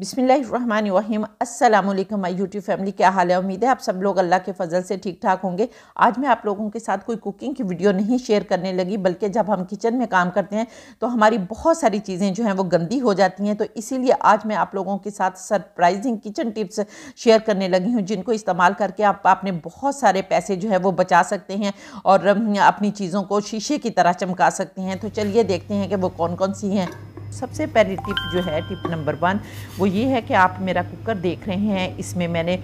बिस्मिल्लाहिर्रहमानिर्रहीम। अस्सलाम वालेकुम माय यूट्यूब फैमिली, क्या हाल है। उम्मीद है आप सब लोग अल्लाह के फजल से ठीक ठाक होंगे। आज मैं आप लोगों के साथ कोई कुकिंग की वीडियो नहीं शेयर करने लगी, बल्कि जब हम किचन में काम करते हैं तो हमारी बहुत सारी चीज़ें जो हैं वो गंदी हो जाती हैं। तो इसीलिए आज मैं आप लोगों के साथ सरप्राइजिंग किचन टिप्स शेयर करने लगी हूँ, जिनको इस्तेमाल करके आप अपने बहुत सारे पैसे जो है वो बचा सकते हैं और अपनी चीज़ों को शीशे की तरह चमका सकते हैं। तो चलिए देखते हैं कि वो कौन कौन सी हैं। सबसे पहली टिप जो है, टिप नंबर 1, वो ये है कि आप मेरा कुकर देख रहे हैं। इसमें मैंने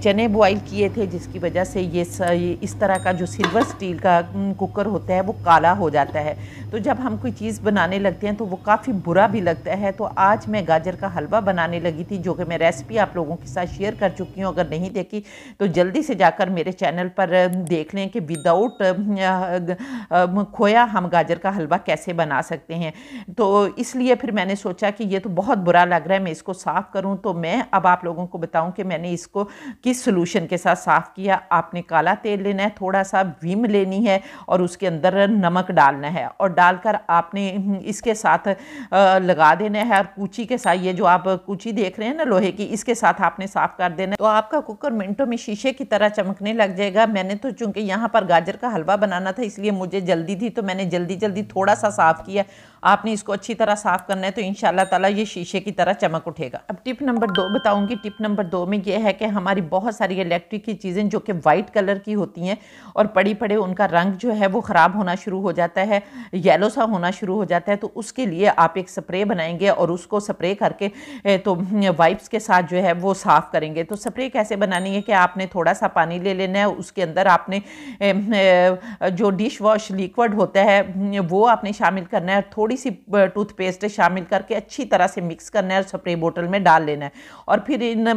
चने बॉईल किए थे, जिसकी वजह से ये इस तरह का जो सिल्वर स्टील का कुकर होता है वो काला हो जाता है। तो जब हम कोई चीज़ बनाने लगते हैं तो वो काफ़ी बुरा भी लगता है। तो आज मैं गाजर का हलवा बनाने लगी थी, जो कि मैं रेसिपी आप लोगों के साथ शेयर कर चुकी हूँ। अगर नहीं देखी तो जल्दी से जाकर मेरे चैनल पर देख लें कि विदाउट खोया हम गाजर का हलवा कैसे बना सकते हैं। तो इसलिए फिर मैंने सोचा कि ये तो बहुत बुरा लग रहा है, मैं इसको साफ़ करूं। तो मैं अब आप लोगों को बताऊं कि मैंने इसको किस सोल्यूशन के साथ साफ़ किया। आपने काला तेल लेना है, थोड़ा सा विम लेनी है और उसके अंदर नमक डालना है, और डालकर आपने इसके साथ लगा देना है। और कूची के साथ, ये जो आप कूची देख रहे हैं ना लोहे की, इसके साथ आपने साफ़ कर देना है। तो आपका कुकर मिनटों में शीशे की तरह चमकने लग जाएगा। मैंने तो चूँकि यहाँ पर गाजर का हलवा बनाना था, इसलिए मुझे जल्दी थी, तो मैंने जल्दी थोड़ा सा साफ़ किया। आपने इसको अच्छी तरह साफ़ करना है, तो इंशाल्लाह ताला ये शीशे की तरह चमक उठेगा। अब टिप नंबर 2 बताऊंगी। टिप नंबर 2 में ये है कि हमारी बहुत सारी इलेक्ट्रिक की चीज़ें जो कि वाइट कलर की होती हैं और पड़ी पड़े उनका रंग जो है वो ख़राब होना शुरू हो जाता है, येलो सा होना शुरू हो जाता है। तो उसके लिए आप एक स्प्रे बनाएंगे और उसको स्प्रे करके तो वाइप्स के साथ जो है वो साफ़ करेंगे। तो स्प्रे कैसे बनानी है कि आपने थोड़ा सा पानी ले लेना है, उसके अंदर आपने जो डिश वॉश लिक्विड होता है वो आपने शामिल करना है, थोड़ी सी टूथपेस्ट शामिल करके अच्छी तरह से मिक्स करना है और स्प्रे बोतल में डाल लेना है। और फिर इन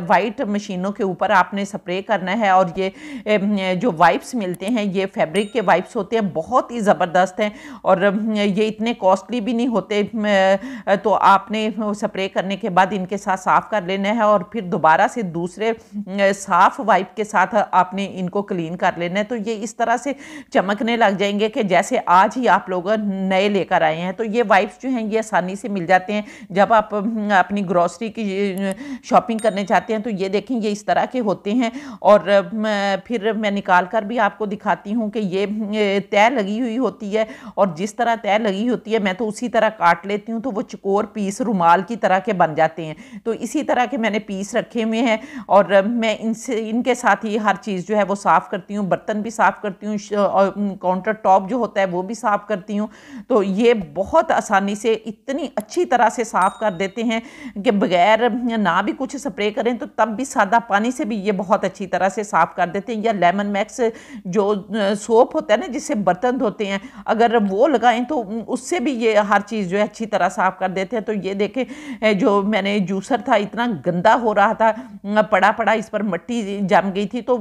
वाइट मशीनों के ऊपर आपने स्प्रे करना है। और ये जो वाइप्स मिलते हैं, ये फैब्रिक के वाइप्स होते हैं, बहुत ही ज़बरदस्त हैं और ये इतने कॉस्टली भी नहीं होते। तो आपने स्प्रे करने के बाद इनके साथ साफ़ कर लेना है और फिर दोबारा से दूसरे साफ़ वाइप के साथ आपने इनको क्लीन कर लेना है। तो ये इस तरह से चमकने लग जाएंगे कि जैसे आज ही आप लोग नए लेकर आए हैं। तो ये वाइप्स जो हैं ये आसानी से मिल जाते हैं। जब आप अपनी ग्रॉसरी की शॉपिंग करने जाते हैं तो ये देखें, ये इस तरह के होते हैं। और फिर मैं निकाल कर भी आपको दिखाती हूँ कि ये तय लगी हुई होती है, और जिस तरह तय लगी होती है मैं तो उसी तरह काट लेती हूँ, तो वो चकोर पीस रुमाल की तरह के बन जाते हैं। तो इसी तरह के मैंने पीस रखे हुए हैं और मैं इनके साथ ही हर चीज़ जो है वो साफ़ करती हूँ। बर्तन भी साफ़ करती हूँ और काउंटर टॉप जो होता है वो भी साफ़ करती हूँ। तो ये बहुत आसानी से इतनी अच्छी तरह से साफ़ कर देते हैं कि बगैर ना भी कुछ स्प्रे करें तो तब भी सादा पानी से भी ये बहुत अच्छी तरह से साफ़ कर देते हैं। या लेमन मैक्स जो सोप होता है ना, जिससे बर्तन धोते हैं, अगर वो लगाएं तो उससे भी ये हर चीज़ जो है अच्छी तरह साफ़ कर देते हैं। तो ये देखें, जो मैंने जूसर था इतना गंदा हो रहा था, पड़ा इस पर मिट्टी जम गई थी। तो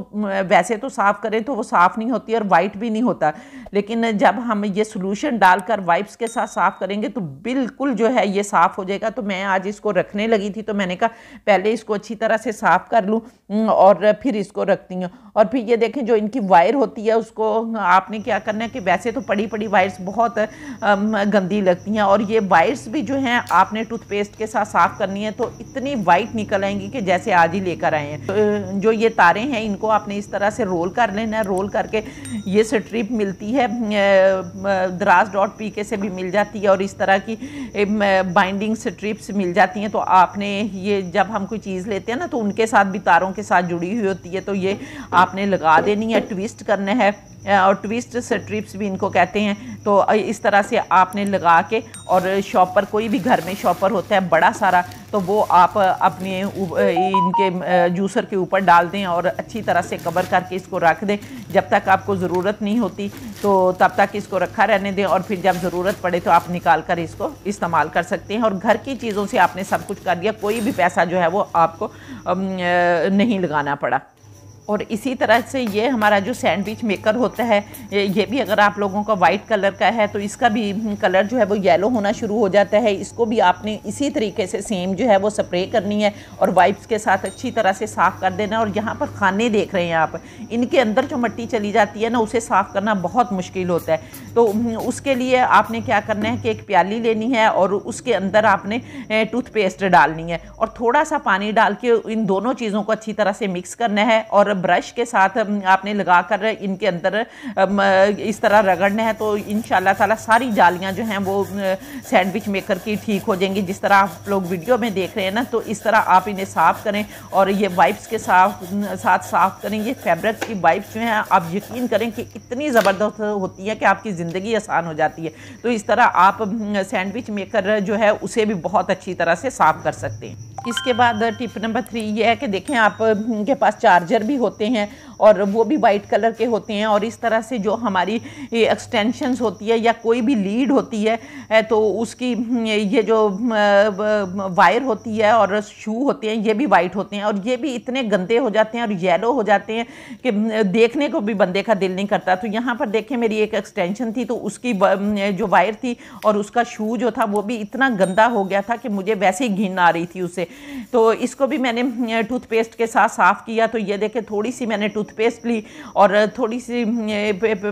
वैसे तो साफ़ करें तो वो साफ़ नहीं होती और वाइट भी नहीं होता, लेकिन जब हम ये सोल्यूशन डालकर वाइप्स के साथ साफ़ करेंगे तो बिल्कुल जो है ये साफ़ हो जाएगा। तो मैं आज इसको रखने लगी थी, तो मैंने कहा पहले इसको अच्छी तरह से साफ़ कर लूँ और फिर इसको रखती हूँ। और फिर ये देखें, जो इनकी वायर होती है उसको आपने क्या करना है कि वैसे तो पड़ी वायर्स बहुत गंदी लगती हैं, और ये वायर्स भी जो हैं आपने टूथपेस्ट के साथ साफ़ करनी है, तो इतनी वाइट निकल आएंगी कि जैसे आज ही लेकर आए हैं। तो जो ये तारें हैं इनको आपने इस तरह से रोल कर लेना है। रोल करके ये स्ट्रिप मिलती है, Draz.pk से भी मिल जाती है, और इस तरह की बाइंडिंग स्ट्रिप्स मिल जाती हैं। तो आपने ये जब हम कोई चीज़ लेते हैं ना, तो उनके साथ भी तारों के साथ जुड़ी हुई होती है, तो ये आपने लगा देनी है, ट्विस्ट करना है, और ट्विस्ट स्ट्रिप्स भी इनको कहते हैं। तो इस तरह से आपने लगा के, और शॉपर, कोई भी घर में शॉपर होता है बड़ा सारा, तो वो आप अपने इनके जूसर के ऊपर डाल दें और अच्छी तरह से कवर करके इसको रख दें। जब तक आपको ज़रूरत नहीं होती तो तब तक इसको रखा रहने दें, और फिर जब ज़रूरत पड़े तो आप निकाल कर इसको इस्तेमाल कर सकते हैं। और घर की चीज़ों से आपने सब कुछ कर दिया, कोई भी पैसा जो है वो आपको नहीं लगाना पड़ा। और इसी तरह से ये हमारा जो सैंडविच मेकर होता है, ये भी अगर आप लोगों का वाइट कलर का है तो इसका भी कलर जो है वो येलो होना शुरू हो जाता है। इसको भी आपने इसी तरीके से सेम जो है वो स्प्रे करनी है और वाइप्स के साथ अच्छी तरह से साफ़ कर देना। और यहाँ पर खाने देख रहे हैं आप, इनके अंदर जो मिट्टी चली जाती है ना, उसे साफ़ करना बहुत मुश्किल होता है। तो उसके लिए आपने क्या करना है कि एक प्याली लेनी है और उसके अंदर आपने टूथपेस्ट डालनी है और थोड़ा सा पानी डाल के इन दोनों चीज़ों को अच्छी तरह से मिक्स करना है और ब्रश के साथ आपने लगाकर इनके अंदर इस तरह रगड़ना है। तो इंशाल्लाह ताला सारी जालियां जो हैं वो सैंडविच मेकर की ठीक हो जाएंगी। जिस तरह आप लोग वीडियो में देख रहे हैं ना, तो इस तरह आप इन्हें साफ़ करें और ये वाइप्स के साथ साफ़ करें। ये फैब्रिक की वाइप्स जो हैं आप यकीन करें कि इतनी ज़बरदस्त होती है कि आपकी ज़िंदगी आसान हो जाती है। तो इस तरह आप सैंडविच मेकर जो है उसे भी बहुत अच्छी तरह से साफ़ कर सकते हैं। इसके बाद टिप नंबर 3 ये है कि देखें आप के पास चार्जर भी होते हैं और वो भी वाइट कलर के होते हैं और इस तरह से जो हमारी एक्सटेंशंस होती है या कोई भी लीड होती है तो उसकी ये जो वायर होती है और शू होते हैं ये भी वाइट होते हैं और ये भी इतने गंदे हो जाते हैं और येलो हो जाते हैं कि देखने को भी बंदे का दिल नहीं करता। तो यहाँ पर देखें मेरी एक एक्सटेंशन थी तो उसकी जो वायर थी और उसका शू जो था वो भी इतना गंदा हो गया था कि मुझे वैसे ही घिन आ रही थी उससे। तो इसको भी मैंने टूथपेस्ट के साथ साफ़ किया। तो ये देखें थोड़ी सी मैंने टूथपेस्ट ली और थोड़ी सी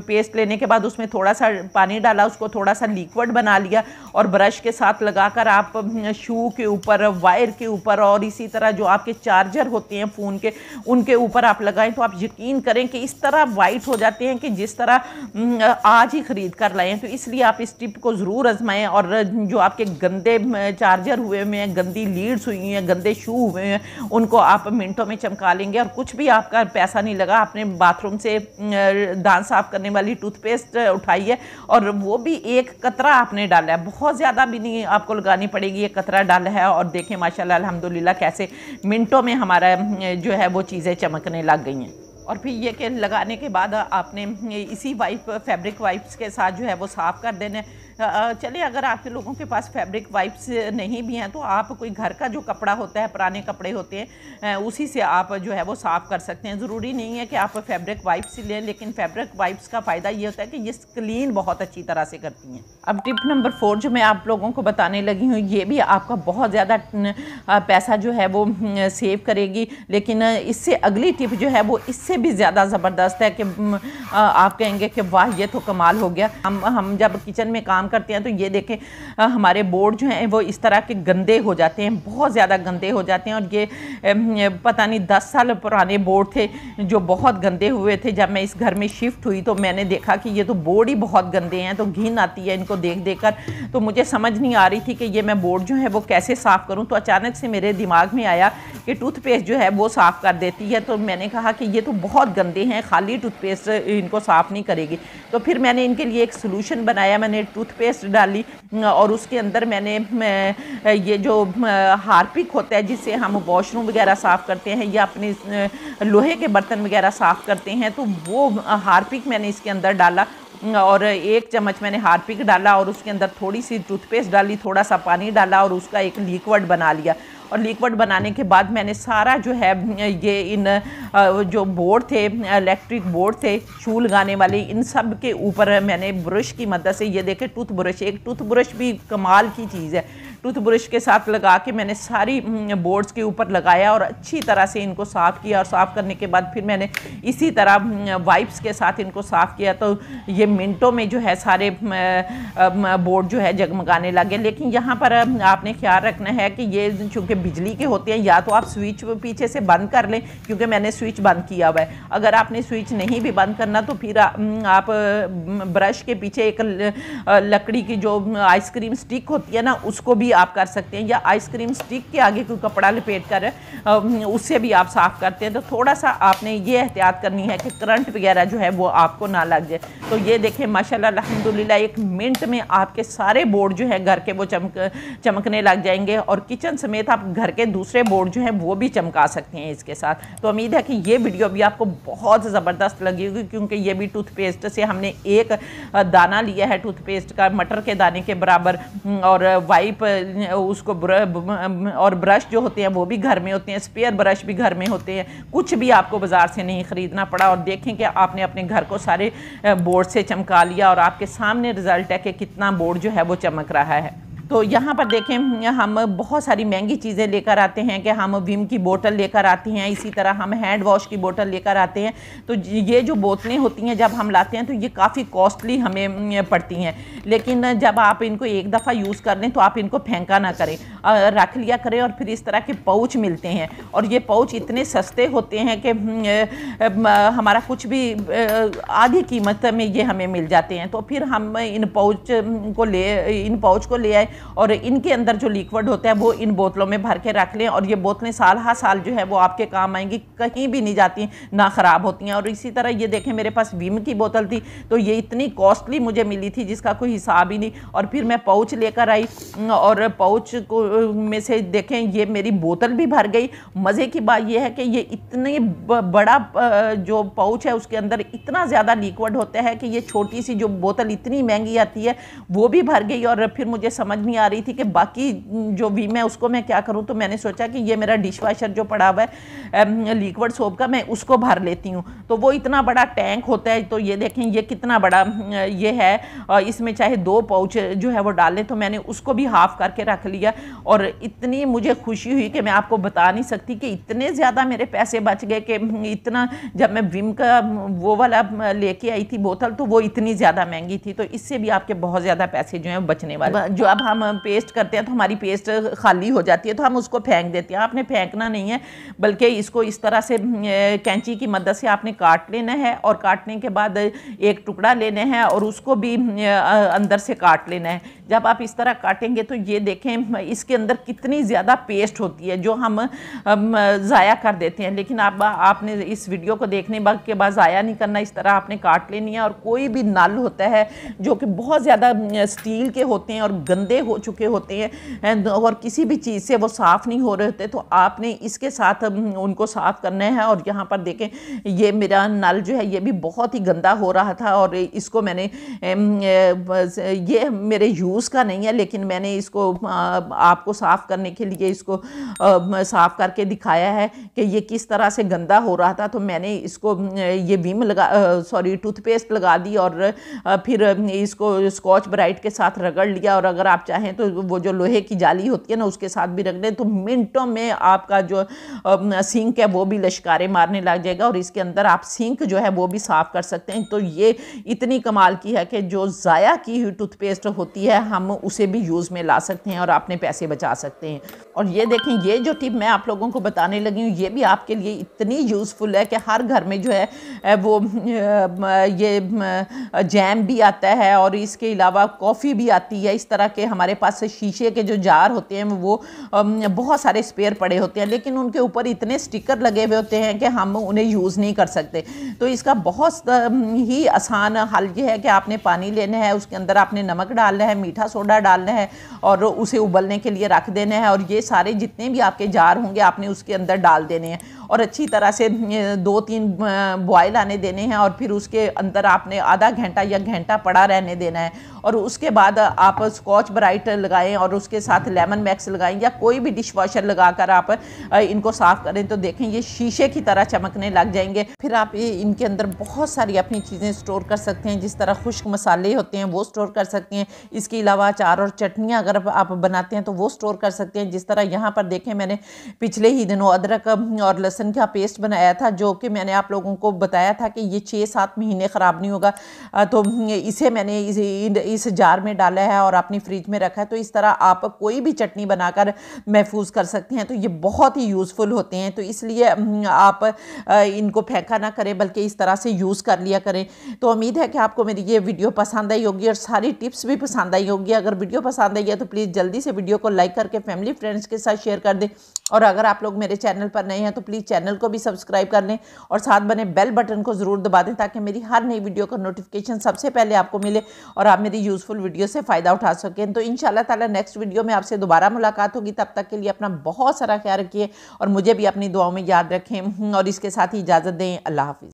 पेस्ट लेने के बाद उसमें थोड़ा सा पानी डाला, उसको थोड़ा सा लिक्विड बना लिया और ब्रश के साथ लगाकर आप शू के ऊपर, वायर के ऊपर और इसी तरह जो आपके चार्जर होते हैं फ़ोन के, उनके ऊपर आप लगाएं तो आप यकीन करें कि इस तरह वाइट हो जाते हैं कि जिस तरह आज ही ख़रीद कर लाएँ। तो इसलिए आप इस टिप को ज़रूर आजमाएं और जो आपके गंदे चार्जर हुए हैं, गंदी लीड्स हुई हैं, गंदे शू हुए हैं, उनको आप मिनटों में चमका लेंगे और कुछ भी आपका पैसा नहीं लगा। आपने बाथरूम से दांत साफ करने वाली टूथपेस्ट उठाई है और वो भी एक कतरा आपने डाला है, बहुत ज़्यादा भी नहीं आपको लगानी पड़ेगी, एक कतरा डाला है और देखें माशाल्लाह अल्हम्दुलिल्लाह कैसे मिनटों में हमारा जो है वो चीज़ें चमकने लग गई हैं। और फिर ये कि लगाने के बाद आपने इसी फैब्रिक वाइप्स के साथ जो है वो साफ़ कर देना है। चलिए अगर आपके लोगों के पास फैब्रिक वाइप्स नहीं भी हैं तो आप कोई घर का जो कपड़ा होता है, पुराने कपड़े होते हैं, उसी से आप जो है वो साफ़ कर सकते हैं। ज़रूरी नहीं है कि आप फैब्रिक वाइप्स ही लें, लेकिन फैब्रिक वाइप्स का फ़ायदा ये होता है कि ये क्लीन बहुत अच्छी तरह से करती हैं। अब टिप नंबर 4 जो मैं आप लोगों को बताने लगी हूँ, ये भी आपका बहुत ज़्यादा पैसा जो है वो सेव करेगी, लेकिन इससे अगली टिप जो है वो इससे भी ज़्यादा ज़बरदस्त है कि आप कहेंगे कि वाह ये तो कमाल हो गया। हम जब किचन में काम करते हैं तो ये देखें हमारे बोर्ड जो हैं वो इस तरह के गंदे हो जाते हैं, बहुत ज़्यादा गंदे हो जाते हैं। और ये पता नहीं 10 साल पुराने बोर्ड थे जो बहुत गंदे हुए थे। जब मैं इस घर में शिफ्ट हुई तो मैंने देखा कि ये तो बोर्ड ही बहुत गंदे हैं, तो घिन आती है इनको देख देख कर। तो मुझे समझ नहीं आ रही थी कि ये मैं बोर्ड जो है वो कैसे साफ़ करूँ। तो अचानक से मेरे दिमाग में आया कि टूथपेस्ट जो है वो साफ़ कर देती है। तो मैंने कहा कि ये तो बहुत गंदे हैं, खाली टूथपेस्ट इनको साफ़ नहीं करेगी। तो फिर मैंने इनके लिए एक सोल्यूशन बनाया, मैंने टूथपेस्ट डाली और उसके अंदर मैंने ये जो हार्पिक होता है जिससे हम वॉशरूम वगैरह साफ़ करते हैं या अपने लोहे के बर्तन वगैरह साफ़ करते हैं, तो वो हार्पिक मैंने इसके अंदर डाला और 1 चम्मच मैंने हार्पिक डाला और उसके अंदर थोड़ी सी टूथपेस्ट डाली, थोड़ा सा पानी डाला और उसका एक लिक्विड बना लिया। और लिक्विड बनाने के बाद मैंने सारा जो है ये इन जो बोर्ड थे, इलेक्ट्रिक बोर्ड थे शू लगाने वाले, इन सब के ऊपर मैंने ब्रश की मदद से, ये देखें टूथब्रश, एक टूथब्रश भी कमाल की चीज़ है, टूथब्रश के साथ लगा के मैंने सारी बोर्ड्स के ऊपर लगाया और अच्छी तरह से इनको साफ़ किया। और साफ़ करने के बाद फिर मैंने इसी तरह वाइप्स के साथ इनको साफ़ किया। तो ये मिनटों में जो है सारे बोर्ड जो है जगमगाने लगे। लेकिन यहाँ पर आपने ख्याल रखना है कि ये चूँकि बिजली के होते हैं, या तो आप स्विच पीछे से बंद कर लें, क्योंकि मैंने स्विच बंद किया हुआ है। अगर आपने स्विच नहीं भी बंद करना तो फिर आप ब्रश के पीछे एक लकड़ी की जो आइसक्रीम स्टिक होती है ना, उसको भी आप कर सकते हैं, या आइसक्रीम स्टिक के आगे कोई कपड़ा लपेट कर उससे भी आप साफ़ करते हैं। तो थोड़ा सा आपने ये एहतियात करनी है कि करंट वगैरह जो है वो आपको ना लग जाए। तो ये देखें माशाल्लाह अल्हम्दुलिल्लाह 1 मिनट में आपके सारे बोर्ड जो है घर के वो चमकने लग जाएंगे और किचन समेत आप घर के दूसरे बोर्ड जो हैं वो भी चमका सकते हैं इसके साथ। तो उम्मीद है कि ये वीडियो भी आपको बहुत ज़बरदस्त लगी होगी, क्योंकि ये भी टूथपेस्ट से हमने एक दाना लिया है टूथपेस्ट का, मटर के दाने के बराबर, और वाइप उसको और ब्रश जो होते हैं वो भी घर में होते हैं, स्पेयर ब्रश भी घर में होते हैं, कुछ भी आपको बाज़ार से नहीं ख़रीदना पड़ा। और देखें कि आपने अपने घर को सारे बोर्ड से चमका लिया और आपके सामने रिज़ल्ट है कि कितना बोर्ड जो है वो चमक रहा है। तो यहाँ पर देखें हम बहुत सारी महंगी चीज़ें लेकर आते हैं कि हम विम की बोतल लेकर आते हैं, इसी तरह हम हैंड वॉश की बोतल लेकर आते हैं। तो ये जो बोतलें होती हैं जब हम लाते हैं तो ये काफ़ी कॉस्टली हमें पड़ती हैं, लेकिन जब आप इनको एक दफ़ा यूज़ कर लें तो आप इनको फेंका ना करें, रख लिया करें। और फिर इस तरह के पाउच मिलते हैं और ये पाउच इतने सस्ते होते हैं कि हमारा कुछ भी आधी कीमत में ये हमें मिल जाते हैं। तो फिर हम इन पाउच को ले आए और इनके अंदर जो लिक्विड होता है वो इन बोतलों में भर के रख लें। और ये बोतलें साल हर साल जो है वो आपके काम आएंगी, कहीं भी नहीं जाती, ना ख़राब होती हैं। और इसी तरह ये देखें मेरे पास विम की बोतल थी तो ये इतनी कॉस्टली मुझे मिली थी जिसका कोई हिसाब ही नहीं। और फिर मैं पाउच लेकर आई और पाउच को में से देखें ये मेरी बोतल भी भर गई। मज़े की बात यह है कि ये इतनी बड़ा जो पाउच है उसके अंदर इतना ज़्यादा लिक्विड होता है कि ये छोटी सी जो बोतल इतनी महंगी आती है वो भी भर गई। और फिर मुझे समझ नहीं आ रही थी कि बाकी जो विम है उसको मैं क्या करूं। तो मैंने सोचा कि ये मेरा डिश वाशर जो पड़ा हुआ है लिक्विड सोप का, मैं उसको भर लेती हूँ। तो वो इतना बड़ा टैंक होता है, तो ये देखें ये कितना बड़ा ये है, इसमें चाहे 2 पाउच जो है वो डालें। तो मैंने उसको भी हाफ करके रख लिया और इतनी मुझे खुशी हुई कि मैं आपको बता नहीं सकती कि इतने ज़्यादा मेरे पैसे बच गए कि इतना, जब मैं विम का वो वाला लेके आई थी बोतल तो वो इतनी ज़्यादा महंगी थी। तो इससे भी आपके बहुत ज़्यादा पैसे जो हैं बचने वाले। जो अब हम पेस्ट करते हैं तो हमारी पेस्ट खाली हो जाती है तो हम उसको फेंक देते हैं। आपने फेंकना नहीं है, बल्कि इसको इस तरह से कैंची की मदद से आपने काट लेना है और काटने के बाद एक टुकड़ा लेना है और उसको भी अंदर से काट लेना है। जब आप इस तरह काटेंगे तो ये देखें इसके अंदर कितनी ज़्यादा पेस्ट होती है जो हम ज़ाया कर देते हैं। लेकिन आपने इस वीडियो को देखने के बाद ज़ाया नहीं करना, इस तरह आपने काट लेनी है। और कोई भी नल होता है जो कि बहुत ज़्यादा स्टील के होते हैं और गंदे हो चुके होते हैं और किसी भी चीज़ से वो साफ़ नहीं हो रहे होते, तो आपने इसके साथ उनको साफ़ करना है। और यहाँ पर देखें ये मेरा नल जो है ये भी बहुत ही गंदा हो रहा था और इसको मैंने ये मेरे यूज़ का नहीं है, लेकिन मैंने इसको आपको साफ़ करने के लिए इसको साफ़ करके दिखाया है कि ये किस तरह से गंदा हो रहा था। तो मैंने इसको ये विम टूथपेस्ट लगा दी और फिर इसको स्कॉच ब्राइट के साथ रगड़ लिया। और अगर आप चाहें तो वो जो लोहे की जाली होती है ना उसके साथ भी रख दें तो मिनटों में आपका जो सिंक है वो भी लश्कारे मारने लग जाएगा और इसके अंदर आप सिंक जो है वो भी साफ़ कर सकते हैं। तो ये इतनी कमाल की है कि जो ज़ाया की हुई टूथपेस्ट होती है हम उसे भी यूज़ में ला सकते हैं और अपने पैसे बचा सकते हैं। और ये देखें ये जो टिप मैं आप लोगों को बताने लगी हूँ ये भी आपके लिए इतनी यूज़फुल है कि हर घर में जो है वो ये जैम भी आता है और इसके अलावा कॉफ़ी भी आती है। इस तरह के हमारे पास शीशे के जो जार होते हैं वो बहुत सारे स्पेयर पड़े होते हैं, लेकिन उनके ऊपर इतने स्टिकर लगे हुए होते हैं कि हम उन्हें यूज़ नहीं कर सकते। तो इसका बहुत ही आसान हल ये है कि आपने पानी लेना है, उसके अंदर आपने नमक डालना है, मीठा सोडा डालना है और उसे उबलने के लिए रख देना है। और ये सारे जितने भी आपके जार होंगे आपने उसके अंदर डाल देने हैं और अच्छी तरह से 2-3 बॉयल आने देने हैं। और फिर उसके अंदर आपने आधा घंटा या घंटा पड़ा रहने देना है। और उसके बाद आप स्कॉच ब्राइट लगाएं और उसके साथ लेमन मैक्स लगाएं या कोई भी डिश वॉशर लगाकर आप इनको साफ़ करें तो देखें ये शीशे की तरह चमकने लग जाएंगे। फिर आप इनके अंदर बहुत सारी अपनी चीज़ें स्टोर कर सकते हैं, जिस तरह खुश्क मसाले होते हैं वो स्टोर कर सकते हैं। इसके अलावा अचार और चटनियाँ अगर आप बनाते हैं तो वो स्टोर कर सकते हैं। जिस तरह यहाँ पर देखें मैंने पिछले ही दिनों अदरक और लहसुन का पेस्ट बनाया था जो कि मैंने आप लोगों को बताया था कि ये 6-7 महीने ख़राब नहीं होगा। तो इसे मैंने इस जार में डाला है और अपनी फ्रिज में रखा है। तो इस तरह आप कोई भी चटनी बनाकर महफूज कर सकते हैं। तो ये बहुत ही यूज़फुल होते हैं, तो इसलिए आप इनको फेंका ना करें बल्कि इस तरह से यूज़ कर लिया करें। तो उम्मीद है कि आपको मेरी ये वीडियो पसंद आई होगी और सारी टिप्स भी पसंद आई होगी। अगर वीडियो पसंद आई है तो प्लीज़ जल्दी से वीडियो को लाइक करके फैमिली फ्रेंड्स के साथ शेयर कर दें। और अगर आप लोग मेरे चैनल पर नए हैं तो प्लीज़ चैनल को भी सब्सक्राइब कर लें और साथ बने बेल बटन को ज़रूर दबा दें ताकि मेरी हर नई वीडियो का नोटिफिकेशन सबसे पहले आपको मिले और आप मेरी यूज़फुल वीडियो से फ़ायदा उठा सकें। तो इंशाल्लाह ताला नेक्स्ट वीडियो में आपसे दोबारा मुलाकात होगी। तब तक के लिए अपना बहुत सारा ख्याल रखिए और मुझे भी अपनी दुआओं में याद रखें और इसके साथ ही इजाज़त दें। अल्लाह हाफ़िज़।